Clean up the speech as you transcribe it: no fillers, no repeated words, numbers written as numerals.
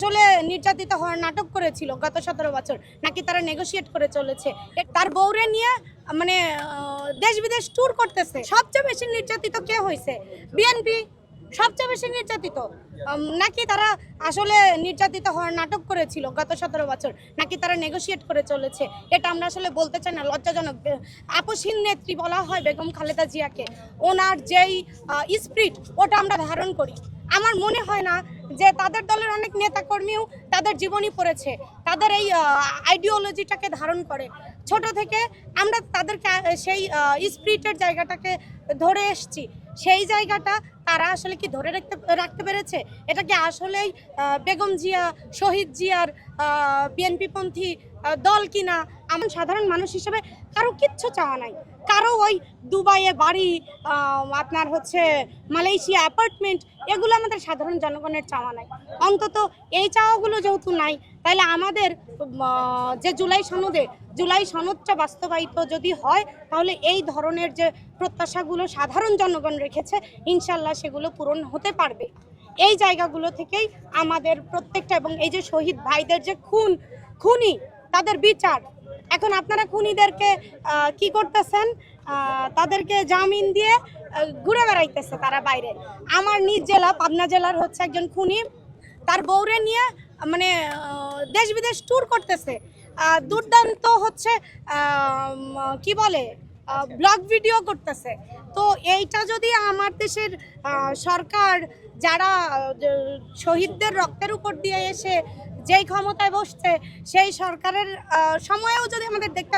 আসলে নির্যাতিত হওয়ার নাটক করেছিল গত 17 বছর, নাকি তারা নেগোশিয়েট করে চলেছে। তার বউরে নিয়ে মানে দেশ বিদেশ ট্যুর করতেছে। সবচেয়ে বেশি নির্যাতিত কে হয়েছে? বিএনপি সবচেয়ে বেশি নির্যাতিত। নাকি তারা আসলে নির্যাতিত হওয়ার নাটক করেছিল গত 17 বছর, নাকি তারা নেগোশিয়েট করে চলেছে। এটা আমরা আসলে বলতে চাই না, লজ্জাজনক। আপসহীন নেত্রী বলা হয় বেগম খালেদা জিয়াকে। ওনার যেই স্পিরিট ওটা আমরা ধারণ করি। আমার মনে হয় না যে তাদের দলের অনেক নেতাকর্মীও তাদের জীবনী পড়েছে, তাদের এই আইডিওলজিটাকে ধারণ করে। ছোট থেকে আমরা তাদেরকে সেই স্পিরিটের জায়গাটাকে ধরে এসেছি। সেই জায়গাটা তারা আসলে কি ধরে রাখতে পেরেছে? এটা কি আসলেই বেগম জিয়া, শহীদ জিয়ার বিএনপিপন্থী দল কিনা? আমার সাধারণ মানুষ হিসেবে কারো কিচ্ছু চাওয়া নাই। কারো ওই দুবাইয়ে বাড়ি, আপনার হচ্ছে মালয়েশিয়া অ্যাপার্টমেন্ট, এগুলো আমাদের সাধারণ জনগণের চাওয়া নাই। অন্তত এই চাওয়াগুলো যেহেতু নাই, তাহলে আমাদের যে জুলাই সনদটা বাস্তবায়িত যদি হয়, তাহলে এই ধরনের যে প্রত্যাশাগুলো সাধারণ জনগণ রেখেছে, ইনশাল্লাহ সেগুলো পূরণ হতে পারবে। এই জায়গাগুলো থেকেই আমাদের প্রত্যেকটা, এবং এই যে শহীদ ভাইদের যে খুনি তাদের বিচার। এখন আপনারা খুনিদেরকে কি করতেছেন? তাদেরকে জামিন দিয়ে ঘুরে বেড়াইতেছে তারা বাইরে। আমার নিজ জেলা পাবনা জেলার হচ্ছে একজন খুনি, তার বউরে নিয়ে মানে দেশ বিদেশ ট্যুর করতেছে। দুর্দান্ত হচ্ছে কি বলে ব্লগ ভিডিও করতেছে। তো এইটা যদি আমার দেশের সরকার, যারা শহীদদের রক্তের উপর দিয়ে এসে যেই ক্ষমতায় বসছে, সেই সরকারের সময়েও যদি আমাদের দেখতে